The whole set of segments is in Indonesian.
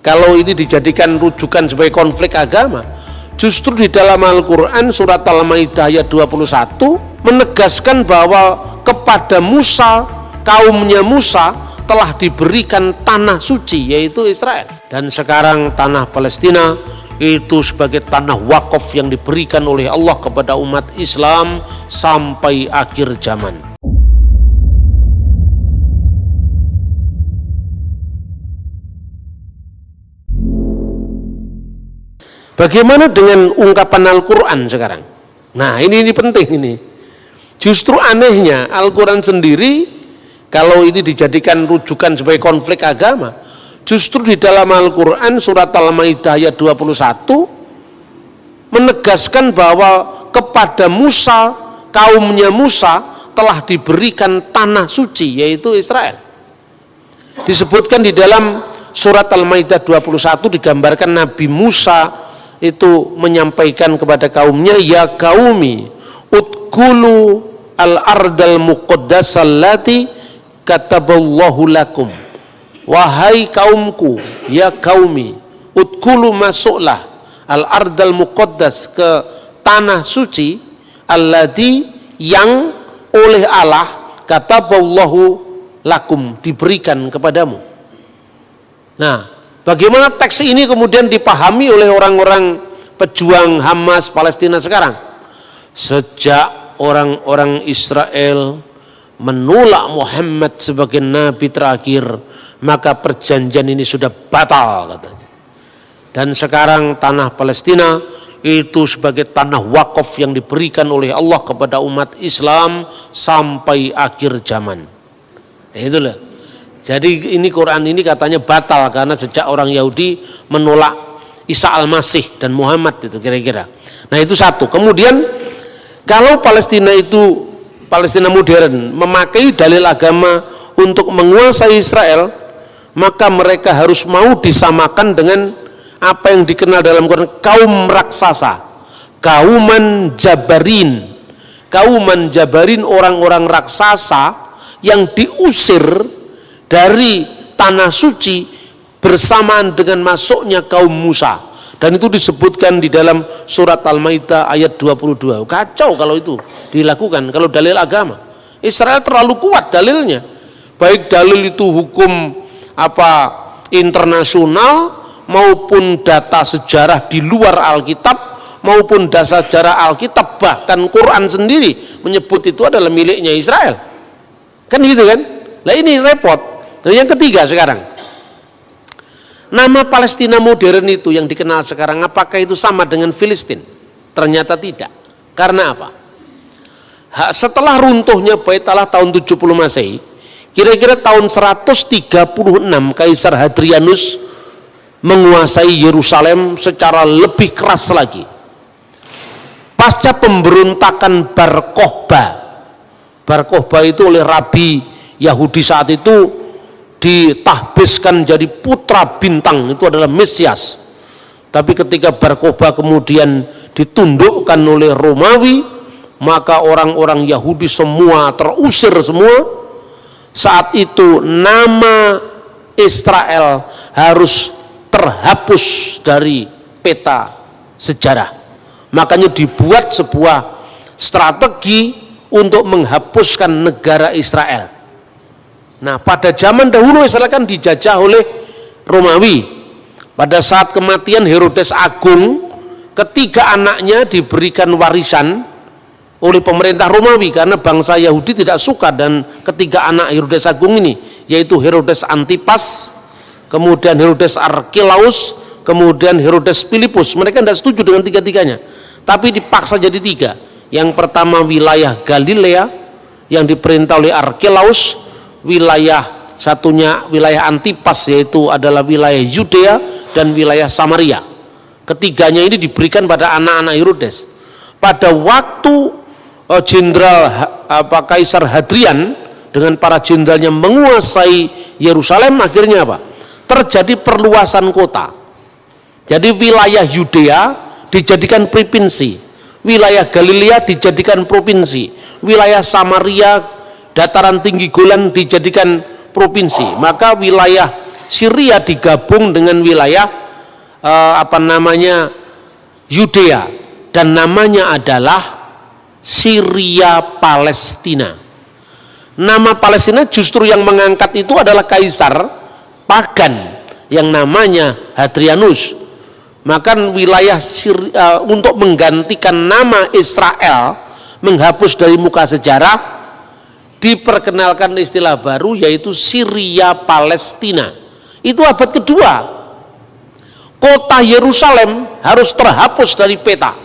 kalau ini dijadikan rujukan sebagai konflik agama, justru di dalam Al-Quran surat Al-Maidah ayat 21 menegaskan bahwa kepada Musa, kaumnya Musa telah diberikan tanah suci, yaitu Israel. Dan sekarang tanah Palestina itu sebagai tanah wakaf yang diberikan oleh Allah kepada umat Islam sampai akhir zaman. Bagaimana dengan ungkapan Al-Quran sekarang? Nah, ini penting ini. Justru anehnya Al-Quran sendiri, kalau ini dijadikan rujukan sebagai konflik agama, justru di dalam Al-Quran surat Al-Maidah ayat 21 menegaskan bahwa kepada Musa, kaumnya Musa telah diberikan tanah suci, yaitu Israel. Disebutkan di dalam surat Al-Maidah 21 digambarkan Nabi Musa itu menyampaikan kepada kaumnya, ya kaumi udkhulu al-ardal muqaddasal lati kataballahu lakum. Wahai kaumku, ya kaumi, udkhulu masuklah al-ardal muqaddas, ke tanah suci, allati yang oleh Allah kataballahu lakum, diberikan kepadamu. Nah, bagaimana teks ini kemudian dipahami oleh orang-orang pejuang Hamas Palestina sekarang? Sejak orang-orang Israel menolak Muhammad sebagai nabi terakhir, maka perjanjian ini sudah batal, katanya. Dan sekarang tanah Palestina itu sebagai tanah wakaf yang diberikan oleh Allah kepada umat Islam sampai akhir zaman. Itulah. Jadi ini Quran ini katanya batal karena sejak orang Yahudi menolak Isa Al-Masih dan Muhammad, itu kira-kira. Nah, itu satu. Kemudian kalau Palestina itu, Palestina modern, memakai dalil agama untuk menguasai Israel, maka mereka harus mau disamakan dengan apa yang dikenal dalam Quran kaum raksasa, kauman jabarin. Kauman jabarin, orang-orang raksasa yang diusir dari tanah suci bersamaan dengan masuknya kaum Musa. Dan itu disebutkan di dalam surat Al-Maidah ayat 22. Kacau kalau itu dilakukan, kalau dalil agama. Israel terlalu kuat dalilnya. Baik dalil itu hukum internasional maupun data sejarah di luar Alkitab maupun data sejarah Alkitab, bahkan Quran sendiri menyebut itu adalah miliknya Israel. Kan gitu kan? Nah, ini repot. Dan yang ketiga sekarang, nama Palestina modern itu yang dikenal sekarang, apakah itu sama dengan Filistin? Ternyata tidak. Karena apa? Setelah runtuhnya Bait Allah tahun 70 Masehi, kira-kira tahun 136 Kaisar Hadrianus menguasai Yerusalem secara lebih keras lagi. Pasca pemberontakan Bar Kokhba itu oleh Rabi Yahudi saat itu ditahbiskan jadi putra bintang, itu adalah Mesias. Tapi ketika Bar Kokhba kemudian ditundukkan oleh Romawi, maka orang-orang Yahudi semua terusir semua. Saat itu nama Israel harus terhapus dari peta sejarah. Makanya dibuat sebuah strategi untuk menghapuskan negara Israel. Nah, pada zaman dahulu Israel kan dijajah oleh Romawi. Pada saat kematian Herodes Agung, ketiga anaknya diberikan warisan oleh pemerintah Romawi karena bangsa Yahudi tidak suka dan ketiga anak Herodes Agung ini, yaitu Herodes Antipas, kemudian Herodes Archelaus, kemudian Herodes Philippus. Mereka tidak setuju dengan tiga-tiganya, tapi dipaksa jadi tiga. Yang pertama wilayah Galilea yang diperintah oleh Archelaus, wilayah satunya wilayah Antipas yaitu adalah wilayah Yudea dan wilayah Samaria. Ketiganya ini diberikan pada anak-anak Herodes. Pada waktu Kaisar Hadrian dengan para jenderalnya menguasai Yerusalem, akhirnya apa? Terjadi perluasan kota. Jadi wilayah Yudea dijadikan provinsi, wilayah Galilea dijadikan provinsi, wilayah Samaria, dataran tinggi Golan dijadikan provinsi. Maka wilayah Syria digabung dengan wilayah Yudea, dan namanya adalah Syria Palestina. Nama Palestina justru yang mengangkat itu adalah kaisar pagan yang namanya Hadrianus. Maka wilayah Syria, untuk menggantikan nama Israel, menghapus dari muka sejarah, diperkenalkan istilah baru yaitu Syria Palestina. Itu abad kedua. Kota Yerusalem harus terhapus dari peta,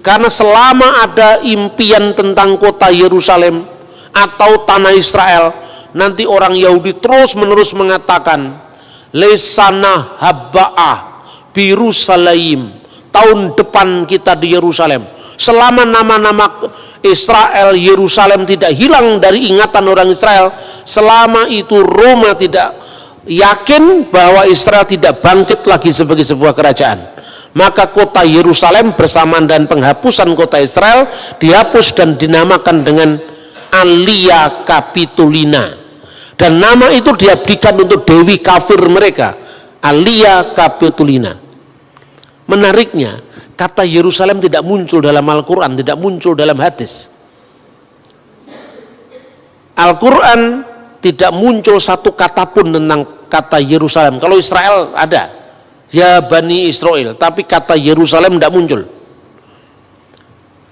karena selama ada impian tentang kota Yerusalem atau tanah Israel, nanti orang Yahudi terus menerus mengatakan lesana habba'ah Birusalaim, tahun depan kita di Yerusalem. Selama nama-nama Israel, Yerusalem tidak hilang dari ingatan orang Israel, selama itu Roma tidak yakin bahwa Israel tidak bangkit lagi sebagai sebuah kerajaan, maka kota Yerusalem bersamaan dan penghapusan kota Israel dihapus dan dinamakan dengan Alia Capitolina, dan nama itu diabdikan untuk dewi kafir mereka, Alia Capitolina. Menariknya, kata Yerusalem tidak muncul dalam Al-Quran, tidak muncul dalam hadis. Al-Quran tidak muncul satu kata pun tentang kata Yerusalem. Kalau Israel ada, ya Bani Israel, tapi kata Yerusalem tidak muncul.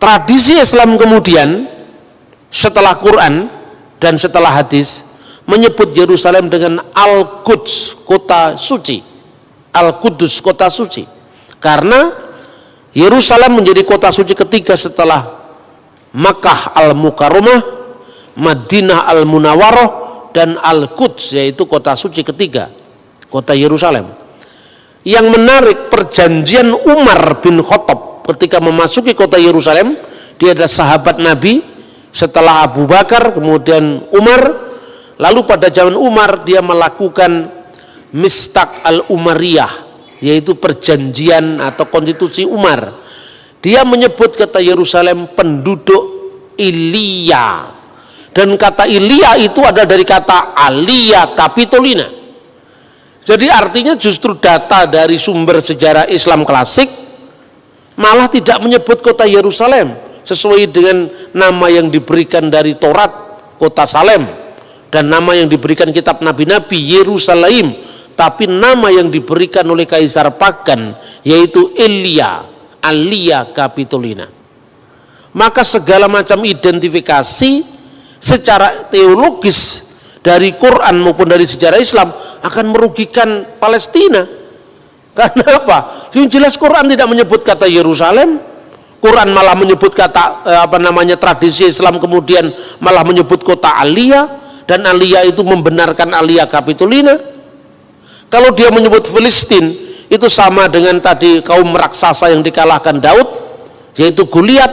Tradisi Islam kemudian setelah Quran dan setelah hadis menyebut Yerusalem dengan Al-Quds, kota suci. Al-Qudus, kota suci. Karena Yerusalem menjadi kota suci ketiga setelah Makkah Al-Mukarramah, Madinah Al-Munawwarah, dan Al-Quds, yaitu kota suci ketiga, kota Yerusalem. Yang menarik, perjanjian Umar bin Khattab ketika memasuki kota Yerusalem, dia adalah sahabat Nabi setelah Abu Bakar, kemudian Umar. Lalu pada zaman Umar dia melakukan Mistaq al-Umariyah, yaitu perjanjian atau konstitusi Umar. Dia menyebut kata Yerusalem penduduk Ilia, dan kata Ilia itu ada dari kata Alia Capitolina. Jadi artinya justru data dari sumber sejarah Islam klasik malah tidak menyebut kota Yerusalem sesuai dengan nama yang diberikan dari Taurat, kota Salem, dan nama yang diberikan kitab nabi-nabi, Yerusalem, tapi nama yang diberikan oleh kaisar pagan yaitu Elia, Alia Capitolina. Maka segala macam identifikasi secara teologis dari Quran maupun dari sejarah Islam akan merugikan Palestina. Karena apa? Yang jelas Quran tidak menyebut kata Yerusalem, Quran malah menyebut kata tradisi Islam kemudian malah menyebut kota Alia, dan Alia itu membenarkan Alia Capitolina. Kalau dia menyebut Filistin, itu sama dengan tadi kaum raksasa yang dikalahkan Daud, yaitu Goliat,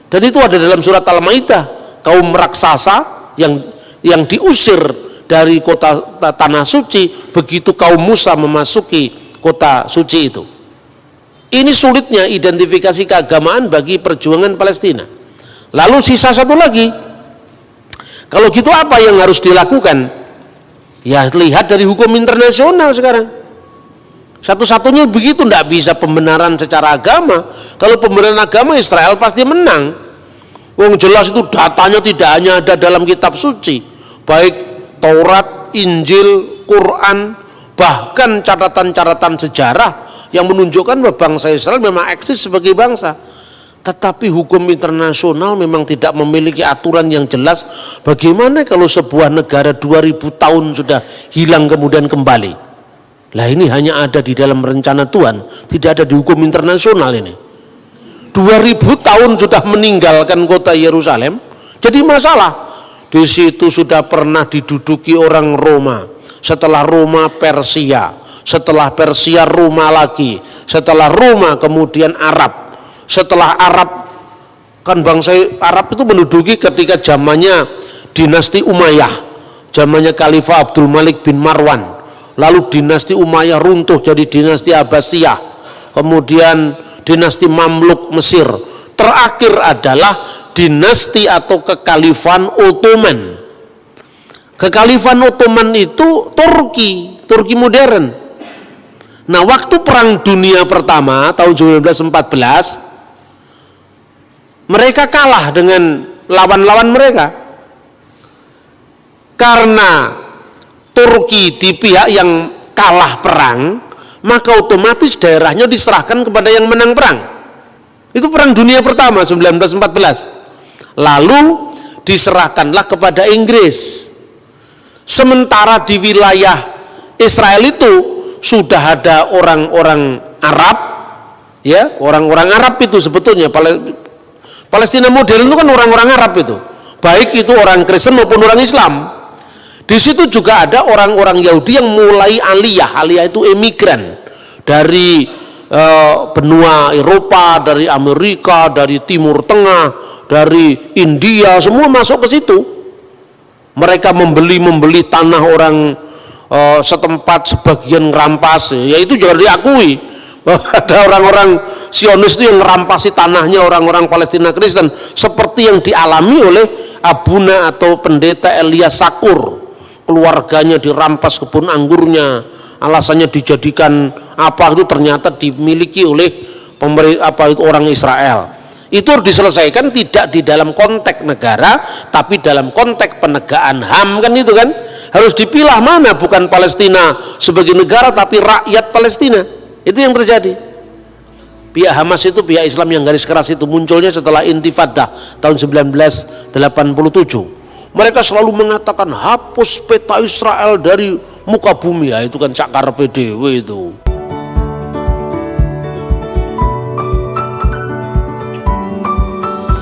dan itu ada dalam surat Al-Maidah. Kaum raksasa yang diusir dari kota tanah suci begitu kaum Musa memasuki kota suci itu. Ini sulitnya identifikasi keagamaan bagi perjuangan Palestina. Lalu sisa satu lagi, kalau gitu apa yang harus dilakukan? Ya lihat dari hukum internasional sekarang. Satu-satunya begitu, tidak bisa pembenaran secara agama. Kalau pembenaran agama, Israel pasti menang. Wong jelas itu datanya tidak hanya ada dalam kitab suci, baik Taurat, Injil, Quran, bahkan catatan-catatan sejarah yang menunjukkan bahwa bangsa Israel memang eksis sebagai bangsa. Tetapi hukum internasional memang tidak memiliki aturan yang jelas. Bagaimana kalau sebuah negara 2000 tahun sudah hilang kemudian kembali? Lah ini hanya ada di dalam rencana Tuhan, tidak ada di hukum internasional ini. 2000 tahun sudah meninggalkan kota Yerusalem, jadi masalah. Di situ sudah pernah diduduki orang Roma, setelah Roma Persia, setelah Persia Roma lagi, setelah Roma kemudian Arab, setelah Arab kan bangsa Arab itu menduduki ketika zamannya dinasti Umayyah, zamannya Khalifah Abdul Malik bin Marwan. Lalu dinasti Umayyah runtuh jadi dinasti Abbasiyah, kemudian dinasti Mamluk Mesir, terakhir adalah dinasti atau kekhalifahan Ottoman. Kekhalifan Ottoman itu Turki modern. Nah, waktu Perang Dunia Pertama tahun 1914, mereka kalah dengan lawan-lawan mereka. Karena Turki di pihak yang kalah perang, maka otomatis daerahnya diserahkan kepada yang menang perang. Itu Perang Dunia Pertama 1914. Lalu diserahkanlah kepada Inggris. Sementara di wilayah Israel itu sudah ada orang-orang Arab, ya, orang-orang Arab itu sebetulnya Palestina modern itu kan orang-orang Arab itu, baik itu orang Kristen maupun orang Islam. Di situ juga ada orang-orang Yahudi yang mulai aliyah itu emigran dari benua Eropa, dari Amerika, dari Timur Tengah, dari India, semua masuk ke situ. Mereka membeli tanah orang setempat, sebagian ngerampas, ya itu juga diakui bahwa ada orang-orang Zionis itu yang ngerampasi tanahnya orang-orang Palestina Kristen, seperti yang dialami oleh Abuna atau pendeta Elias Sakur. Keluarganya dirampas kebun anggurnya, alasannya dijadikan apa, itu ternyata dimiliki oleh orang Israel. Itu harus diselesaikan tidak di dalam konteks negara, tapi dalam konteks penegakan HAM, kan itu kan harus dipilah mana bukan Palestina sebagai negara tapi rakyat Palestina. Itu yang terjadi. Pihak Hamas itu, pihak Islam yang garis keras itu munculnya setelah Intifadah tahun 1987. Mereka selalu mengatakan hapus peta Israel dari muka bumi, ya itu kan cakar PDW itu.